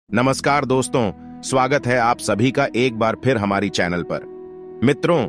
नमस्कार दोस्तों, स्वागत है आप सभी का एक बार फिर हमारी चैनल पर। मित्रों,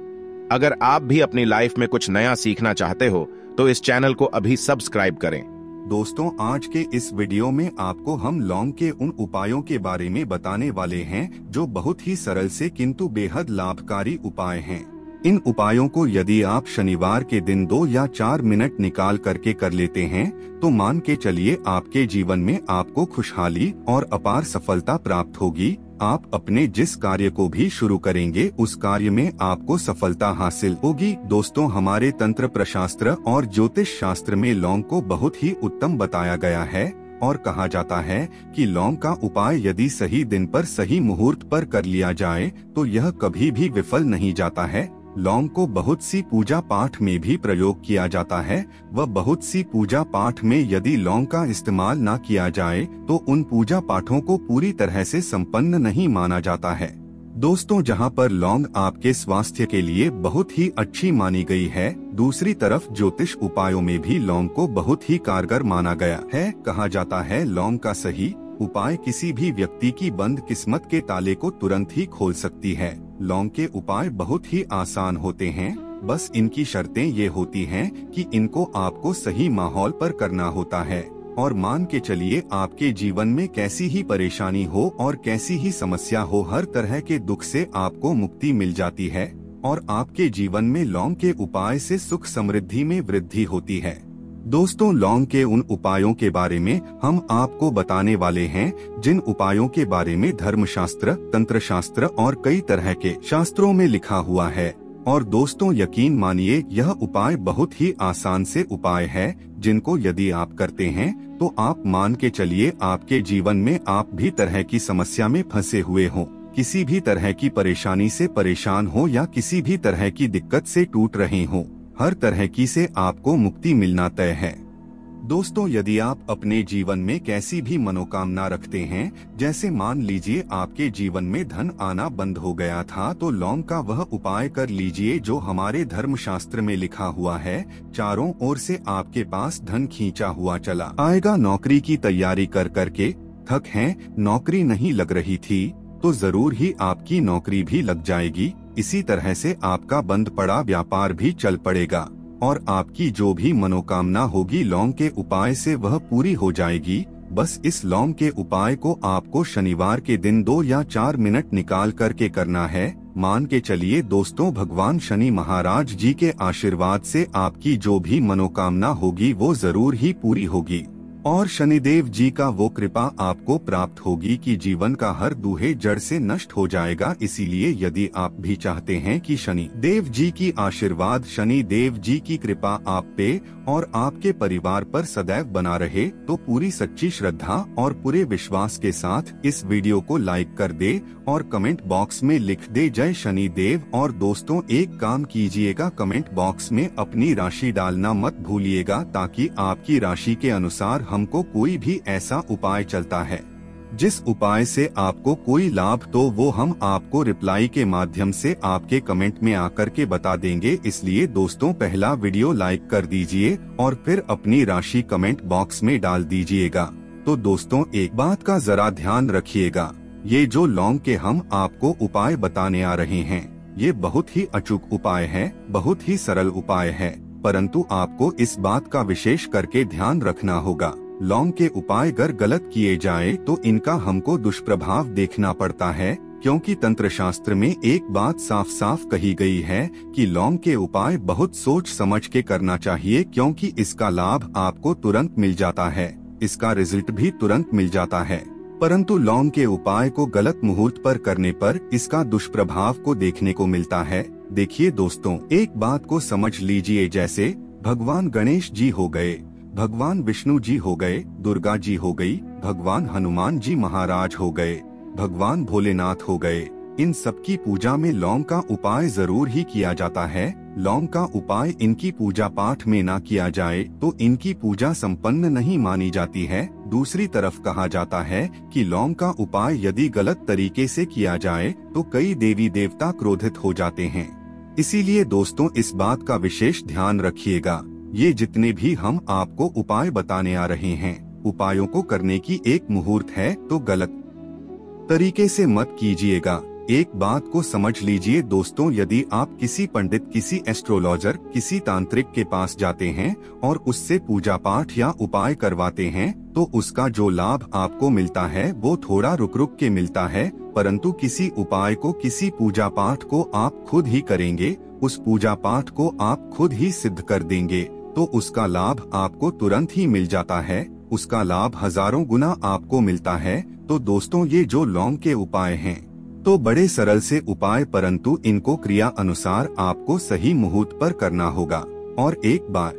अगर आप भी अपनी लाइफ में कुछ नया सीखना चाहते हो तो इस चैनल को अभी सब्सक्राइब करें। दोस्तों, आज के इस वीडियो में आपको हम लौंग के उन उपायों के बारे में बताने वाले हैं जो बहुत ही सरल से किंतु बेहद लाभकारी उपाय हैं। इन उपायों को यदि आप शनिवार के दिन 2 या 4 मिनट निकाल करके कर लेते हैं तो मान के चलिए आपके जीवन में आपको खुशहाली और अपार सफलता प्राप्त होगी। आप अपने जिस कार्य को भी शुरू करेंगे उस कार्य में आपको सफलता हासिल होगी। दोस्तों, हमारे तंत्र प्रशास्त्र और ज्योतिष शास्त्र में लौंग को बहुत ही उत्तम बताया गया है और कहा जाता है कि लौंग का उपाय यदि सही दिन पर सही मुहूर्त पर कर लिया जाए तो यह कभी भी विफल नहीं जाता है। लौंग को बहुत सी पूजा पाठ में भी प्रयोग किया जाता है। वह बहुत सी पूजा पाठ में यदि लौंग का इस्तेमाल न किया जाए तो उन पूजा पाठों को पूरी तरह से संपन्न नहीं माना जाता है। दोस्तों, जहां पर लौंग आपके स्वास्थ्य के लिए बहुत ही अच्छी मानी गई है, दूसरी तरफ ज्योतिष उपायों में भी लौंग को बहुत ही कारगर माना गया है। कहा जाता है लौंग का सही उपाय किसी भी व्यक्ति की बंद किस्मत के ताले को तुरंत ही खोल सकती है। लौंग के उपाय बहुत ही आसान होते हैं, बस इनकी शर्तें ये होती हैं कि इनको आपको सही माहौल पर करना होता है। और मान के चलिए आपके जीवन में कैसी ही परेशानी हो और कैसी ही समस्या हो, हर तरह के दुख से आपको मुक्ति मिल जाती है और आपके जीवन में लौंग के उपाय से सुख समृद्धि में वृद्धि होती है। दोस्तों, लौंग के उन उपायों के बारे में हम आपको बताने वाले हैं जिन उपायों के बारे में धर्मशास्त्र, तंत्र शास्त्र और कई तरह के शास्त्रों में लिखा हुआ है। और दोस्तों, यकीन मानिए यह उपाय बहुत ही आसान से उपाय है जिनको यदि आप करते हैं तो आप मान के चलिए आपके जीवन में आप भी तरह की समस्या में फंसे हुए हो, किसी भी तरह की परेशानी से परेशान हो या किसी भी तरह की दिक्कत से टूट रहे हो, हर तरह की से आपको मुक्ति मिलना तय है। दोस्तों, यदि आप अपने जीवन में कैसी भी मनोकामना रखते हैं, जैसे मान लीजिए आपके जीवन में धन आना बंद हो गया था, तो लौंग का वह उपाय कर लीजिए जो हमारे धर्मशास्त्र में लिखा हुआ है। चारों ओर से आपके पास धन खींचा हुआ चला आएगा। नौकरी की तैयारी कर करके थक हैं, नौकरी नहीं लग रही थी तो जरूर ही आपकी नौकरी भी लग जाएगी। इसी तरह से आपका बंद पड़ा व्यापार भी चल पड़ेगा और आपकी जो भी मनोकामना होगी लौंग के उपाय से वह पूरी हो जाएगी। बस इस लौंग के उपाय को आपको शनिवार के दिन 2 या 4 मिनट निकाल करके करना है। मान के चलिए दोस्तों, भगवान शनि महाराज जी के आशीर्वाद से आपकी जो भी मनोकामना होगी वो जरूर ही पूरी होगी और शनिदेव जी का वो कृपा आपको प्राप्त होगी कि जीवन का हर दूहे जड़ से नष्ट हो जाएगा। इसीलिए यदि आप भी चाहते हैं कि शनि देव जी की आशीर्वाद, शनि देव जी की कृपा आप पे और आपके परिवार पर सदैव बना रहे, तो पूरी सच्ची श्रद्धा और पूरे विश्वास के साथ इस वीडियो को लाइक कर दे और कमेंट बॉक्स में लिख दे जय शनि देव। और दोस्तों, एक काम कीजिएगा, कमेंट बॉक्स में अपनी राशि डालना मत भूलिएगा ताकि आपकी राशि के अनुसार हमको कोई भी ऐसा उपाय चलता है जिस उपाय से आपको कोई लाभ, तो वो हम आपको रिप्लाई के माध्यम से आपके कमेंट में आकर के बता देंगे। इसलिए दोस्तों, पहला वीडियो लाइक कर दीजिए और फिर अपनी राशि कमेंट बॉक्स में डाल दीजिएगा। तो दोस्तों, एक बात का जरा ध्यान रखिएगा, ये जो लौंग के हम आपको उपाय बताने आ रहे हैं ये बहुत ही अचूक उपाय है, बहुत ही सरल उपाय है, परंतु आपको इस बात का विशेष करके ध्यान रखना होगा। लौंग के उपाय अगर गलत किए जाए तो इनका हमको दुष्प्रभाव देखना पड़ता है, क्योंकि तंत्र शास्त्र में एक बात साफ साफ कही गई है कि लौंग के उपाय बहुत सोच समझ के करना चाहिए, क्योंकि इसका लाभ आपको तुरंत मिल जाता है, इसका रिजल्ट भी तुरंत मिल जाता है। परंतु लौंग के उपाय को गलत मुहूर्त पर करने पर इसका दुष्प्रभाव को देखने को मिलता है। देखिए दोस्तों, एक बात को समझ लीजिए, जैसे भगवान गणेश जी हो गए, भगवान विष्णु जी हो गए, दुर्गा जी हो गई, भगवान हनुमान जी महाराज हो गए, भगवान भोलेनाथ हो गए, इन सबकी पूजा में लौंग का उपाय जरूर ही किया जाता है। लौंग का उपाय इनकी पूजा पाठ में ना किया जाए तो इनकी पूजा संपन्न नहीं मानी जाती है। दूसरी तरफ कहा जाता है कि लौंग का उपाय यदि गलत तरीके से किया जाए तो कई देवी देवता क्रोधित हो जाते हैं। इसीलिए दोस्तों, इस बात का विशेष ध्यान रखिएगा। ये जितने भी हम आपको उपाय बताने आ रहे हैं, उपायों को करने की एक मुहूर्त है तो गलत तरीके से मत कीजिएगा। एक बात को समझ लीजिए दोस्तों, यदि आप किसी पंडित, किसी एस्ट्रोलॉजर, किसी तांत्रिक के पास जाते हैं और उससे पूजा पाठ या उपाय करवाते हैं तो उसका जो लाभ आपको मिलता है वो थोड़ा रुक रुक के मिलता है, परंतु किसी उपाय को, किसी पूजा पाठ को आप खुद ही करेंगे, उस पूजा पाठ को आप खुद ही सिद्ध कर देंगे तो उसका लाभ आपको तुरंत ही मिल जाता है, उसका लाभ हजारों गुना आपको मिलता है। तो दोस्तों, ये जो लौंग के उपाय हैं तो बड़े सरल से उपाय, परंतु इनको क्रिया अनुसार आपको सही मुहूर्त पर करना होगा। और एक बार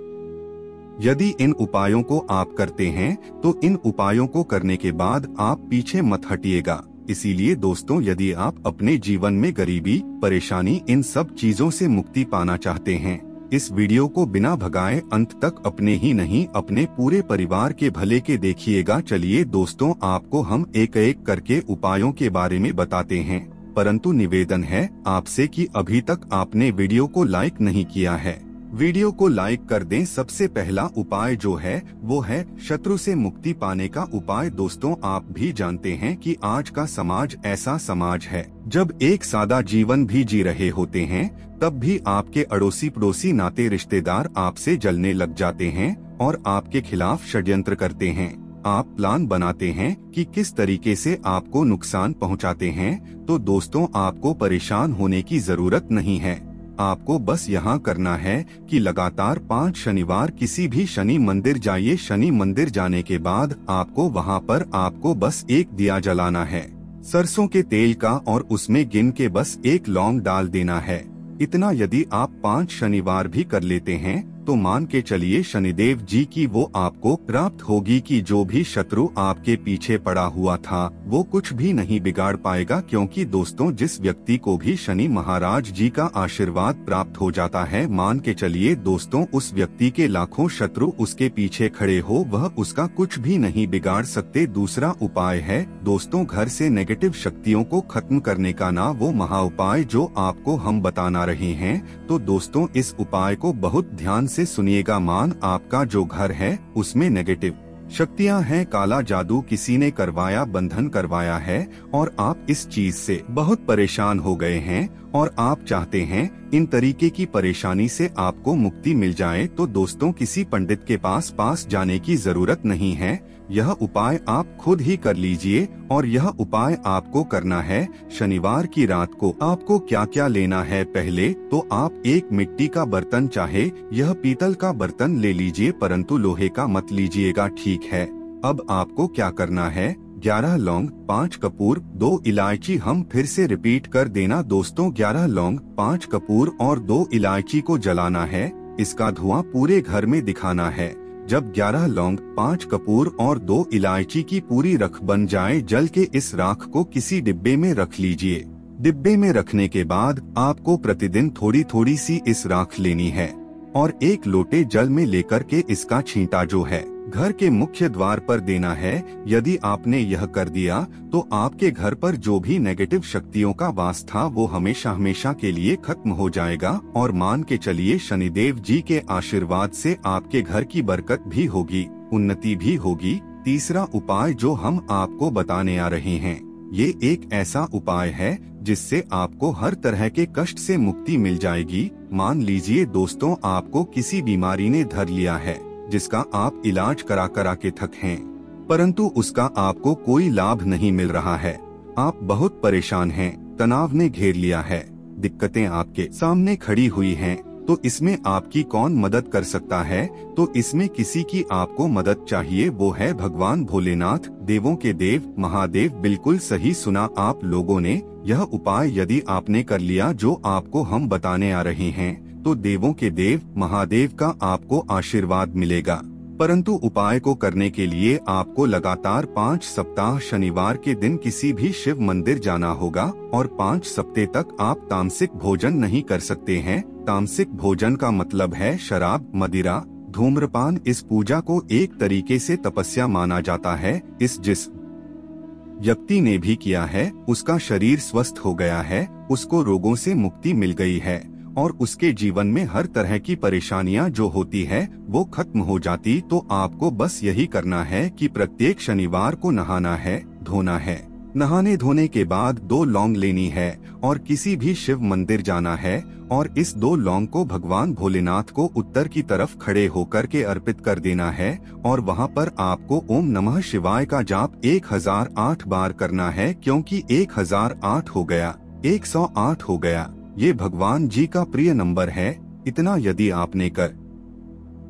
यदि इन उपायों को आप करते हैं तो इन उपायों को करने के बाद आप पीछे मत हटिएगा। इसीलिए दोस्तों, यदि आप अपने जीवन में गरीबी, परेशानी, इन सब चीजों से मुक्ति पाना चाहते हैं, इस वीडियो को बिना भगाए अंत तक अपने ही नहीं अपने पूरे परिवार के भले के देखिएगा। चलिए दोस्तों, आपको हम एक एक करके उपायों के बारे में बताते हैं, परंतु निवेदन है आपसे कि अभी तक आपने वीडियो को लाइक नहीं किया है, वीडियो को लाइक कर दें। सबसे पहला उपाय जो है वो है शत्रु से मुक्ति पाने का उपाय। दोस्तों, आप भी जानते हैं कि आज का समाज ऐसा समाज है जब एक सादा जीवन भी जी रहे होते हैं तब भी आपके अड़ोसी पड़ोसी, नाते रिश्तेदार आपसे जलने लग जाते हैं और आपके खिलाफ षड्यंत्र करते हैं। आप प्लान बनाते हैं कि किस तरीके से आपको नुकसान पहुंचाते हैं। तो दोस्तों, आपको परेशान होने की जरूरत नहीं है। आपको बस यहाँ करना है कि लगातार 5 शनिवार किसी भी शनि मंदिर जाइए। शनि मंदिर जाने के बाद आपको वहाँ पर आपको बस एक दिया जलाना है सरसों के तेल का और उसमें गिन के बस एक लौंग डाल देना है। इतना यदि आप 5 शनिवार भी कर लेते हैं तो मान के चलिए शनिदेव जी की वो आपको प्राप्त होगी कि जो भी शत्रु आपके पीछे पड़ा हुआ था वो कुछ भी नहीं बिगाड़ पाएगा। क्योंकि दोस्तों, जिस व्यक्ति को भी शनि महाराज जी का आशीर्वाद प्राप्त हो जाता है, मान के चलिए दोस्तों, उस व्यक्ति के लाखों शत्रु उसके पीछे खड़े हो, वह उसका कुछ भी नहीं बिगाड़ सकते। दूसरा उपाय है दोस्तों, घर से नेगेटिव शक्तियों को खत्म करने का ना वो महा उपाय जो आपको हम बताना रहे हैं। तो दोस्तों, इस उपाय को बहुत ध्यान से सुनिएगा। मान आपका जो घर है उसमें नेगेटिव शक्तियां हैं, काला जादू किसी ने करवाया, बंधन करवाया है और आप इस चीज से बहुत परेशान हो गए हैं और आप चाहते हैं इन तरीके की परेशानी से आपको मुक्ति मिल जाए, तो दोस्तों, किसी पंडित के पास जाने की जरूरत नहीं है। यह उपाय आप खुद ही कर लीजिए और यह उपाय आपको करना है शनिवार की रात को। आपको क्या क्या लेना है, पहले तो आप एक मिट्टी का बर्तन, चाहे यह पीतल का बर्तन ले लीजिए, परंतु लोहे का मत लीजिएगा, ठीक है। अब आपको क्या करना है, 11 लौंग, 5 कपूर, 2 इलायची। हम फिर से रिपीट कर देना दोस्तों, 11 लौंग, 5 कपूर और 2 इलायची को जलाना है। इसका धुआं पूरे घर में दिखाना है। जब 11 लौंग, 5 कपूर और 2 इलायची की पूरी रख बन जाए, जल के इस राख को किसी डिब्बे में रख लीजिए। डिब्बे में रखने के बाद आपको प्रतिदिन थोड़ी थोड़ी सी इस राख लेनी है और एक लोटे जल में लेकर के इसका छींटा जो है घर के मुख्य द्वार पर देना है। यदि आपने यह कर दिया तो आपके घर पर जो भी नेगेटिव शक्तियों का वास था वो हमेशा हमेशा के लिए खत्म हो जाएगा और मान के चलिए शनिदेव जी के आशीर्वाद से आपके घर की बरकत भी होगी, उन्नति भी होगी। तीसरा उपाय जो हम आपको बताने आ रहे हैं, ये एक ऐसा उपाय है जिससे आपको हर तरह के कष्ट से मुक्ति मिल जाएगी। मान लीजिए दोस्तों, आपको किसी बीमारी ने धर लिया है जिसका आप इलाज करा करा के थक हैं, परंतु उसका आपको कोई लाभ नहीं मिल रहा है। आप बहुत परेशान हैं, तनाव ने घेर लिया है, दिक्कतें आपके सामने खड़ी हुई हैं, तो इसमें आपकी कौन मदद कर सकता है? तो इसमें किसी की आपको मदद चाहिए, वो है भगवान भोलेनाथ, देवों के देव महादेव। बिल्कुल सही सुना आप लोगों ने। यह उपाय यदि आपने कर लिया जो आपको हम बताने आ रहे हैं तो देवों के देव महादेव का आपको आशीर्वाद मिलेगा। परंतु उपाय को करने के लिए आपको लगातार 5 सप्ताह शनिवार के दिन किसी भी शिव मंदिर जाना होगा और 5 सप्ताह तक आप तामसिक भोजन नहीं कर सकते हैं। तामसिक भोजन का मतलब है शराब, मदिरा, धूम्रपान। इस पूजा को एक तरीके से तपस्या माना जाता है। जिस व्यक्ति ने भी किया है उसका शरीर स्वस्थ हो गया है, उसको रोगों से मुक्ति मिल गई है और उसके जीवन में हर तरह की परेशानियां जो होती है वो खत्म हो जाती। तो आपको बस यही करना है कि प्रत्येक शनिवार को नहाना है, धोना है नहाने धोने के बाद 2 लौंग लेनी है और किसी भी शिव मंदिर जाना है और इस 2 लौंग को भगवान भोलेनाथ को उत्तर की तरफ खड़े होकर के अर्पित कर देना है और वहां पर आपको ओम नमः शिवाय का जाप 1008 बार करना है, क्योंकि 1008 हो गया, 108 हो गया, ये भगवान जी का प्रिय नंबर है। इतना यदि आपने कर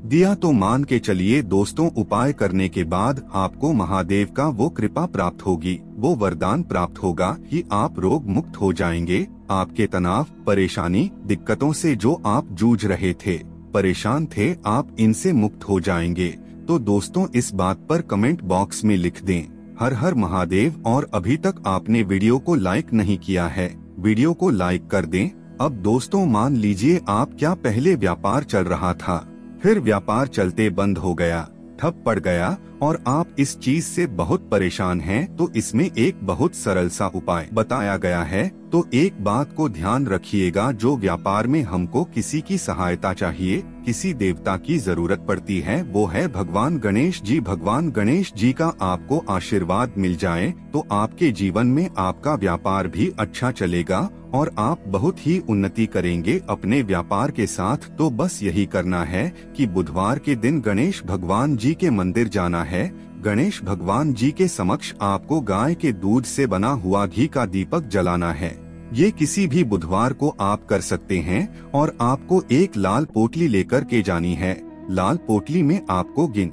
दिया तो मान के चलिए दोस्तों, उपाय करने के बाद आपको महादेव का वो कृपा प्राप्त होगी, वो वरदान प्राप्त होगा कि आप रोग मुक्त हो जाएंगे। आपके तनाव, परेशानी, दिक्कतों से जो आप जूझ रहे थे, परेशान थे, आप इनसे मुक्त हो जाएंगे। तो दोस्तों इस बात पर कमेंट बॉक्स में लिख दें हर हर महादेव। और अभी तक आपने वीडियो को लाइक नहीं किया है, वीडियो को लाइक कर दें। अब दोस्तों मान लीजिए आप क्या पहले व्यापार चल रहा था, फिर व्यापार चलते बंद हो गया, ठप पड़ गया और आप इस चीज से बहुत परेशान हैं, तो इसमें एक बहुत सरल सा उपाय बताया गया है। तो एक बात को ध्यान रखिएगा, जो व्यापार में हमको किसी की सहायता चाहिए, किसी देवता की जरूरत पड़ती है, वो है भगवान गणेश जी। भगवान गणेश जी का आपको आशीर्वाद मिल जाए तो आपके जीवन में आपका व्यापार भी अच्छा चलेगा और आप बहुत ही उन्नति करेंगे अपने व्यापार के साथ। तो बस यही करना है कि बुधवार के दिन गणेश भगवान जी के मंदिर जाना है। गणेश भगवान जी के समक्ष आपको गाय के दूध से बना हुआ घी का दीपक जलाना है। ये किसी भी बुधवार को आप कर सकते हैं और आपको एक लाल पोटली लेकर के जानी है। लाल पोटली में आपको गिन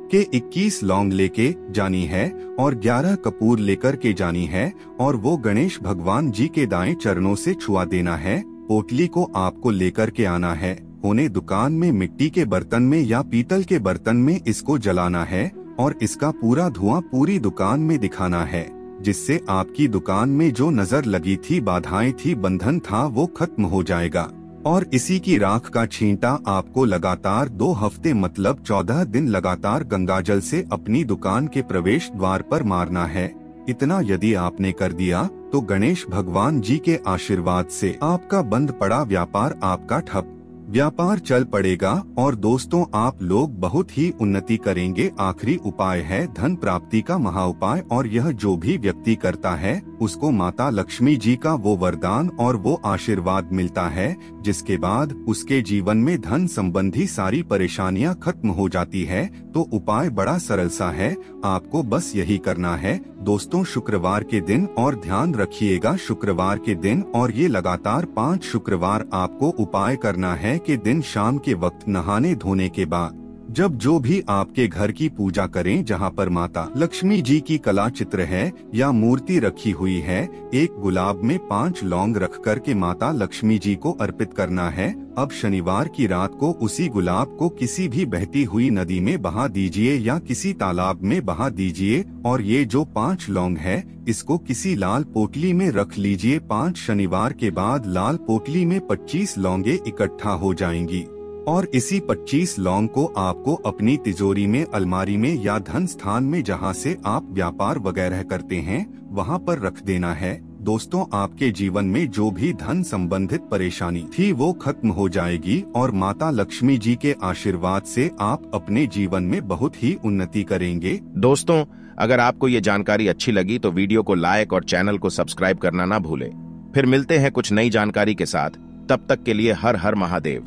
के 21 लौंग लेके जानी है और 11 कपूर लेकर के जानी है और वो गणेश भगवान जी के दाएं चरणों से छुआ देना है। पोटली को आपको लेकर के आना है, होने दुकान में मिट्टी के बर्तन में या पीतल के बर्तन में इसको जलाना है और इसका पूरा धुआं पूरी दुकान में दिखाना है, जिससे आपकी दुकान में जो नजर लगी थी, बाधाएं थी, बंधन था, वो खत्म हो जाएगा। और इसी की राख का छींटा आपको लगातार 2 हफ्ते मतलब 14 दिन लगातार गंगाजल से अपनी दुकान के प्रवेश द्वार पर मारना है। इतना यदि आपने कर दिया तो गणेश भगवान जी के आशीर्वाद से आपका बंद पड़ा व्यापार, आपका ठप व्यापार चल पड़ेगा और दोस्तों आप लोग बहुत ही उन्नति करेंगे। आखिरी उपाय है धन प्राप्ति का महा उपाय, और यह जो भी व्यक्ति करता है उसको माता लक्ष्मी जी का वो वरदान और वो आशीर्वाद मिलता है, जिसके बाद उसके जीवन में धन संबंधी सारी परेशानियां खत्म हो जाती है। तो उपाय बड़ा सरल सा है, आपको बस यही करना है दोस्तों, शुक्रवार के दिन, और ध्यान रखिएगा शुक्रवार के दिन, और ये लगातार 5 शुक्रवार आपको उपाय करना है कि दिन शाम के वक्त नहाने धोने के बाद जब जो भी आपके घर की पूजा करें, जहां पर माता लक्ष्मी जी की कला चित्र है या मूर्ति रखी हुई है, एक गुलाब में 5 लौंग रख कर के माता लक्ष्मी जी को अर्पित करना है। अब शनिवार की रात को उसी गुलाब को किसी भी बहती हुई नदी में बहा दीजिए या किसी तालाब में बहा दीजिए, और ये जो 5 लौंग है इसको किसी लाल पोटली में रख लीजिए। 5 शनिवार के बाद लाल पोटली में 25 लौंगे इकट्ठा हो जाएंगी और इसी 25 लौंग को आपको अपनी तिजोरी में, अलमारी में या धन स्थान में जहां से आप व्यापार वगैरह करते हैं वहां पर रख देना है। दोस्तों आपके जीवन में जो भी धन संबंधित परेशानी थी वो खत्म हो जाएगी और माता लक्ष्मी जी के आशीर्वाद से आप अपने जीवन में बहुत ही उन्नति करेंगे। दोस्तों अगर आपको ये जानकारी अच्छी लगी तो वीडियो को लाइक और चैनल को सब्सक्राइब करना ना भूलें। फिर मिलते हैं कुछ नई जानकारी के साथ, तब तक के लिए हर हर महादेव।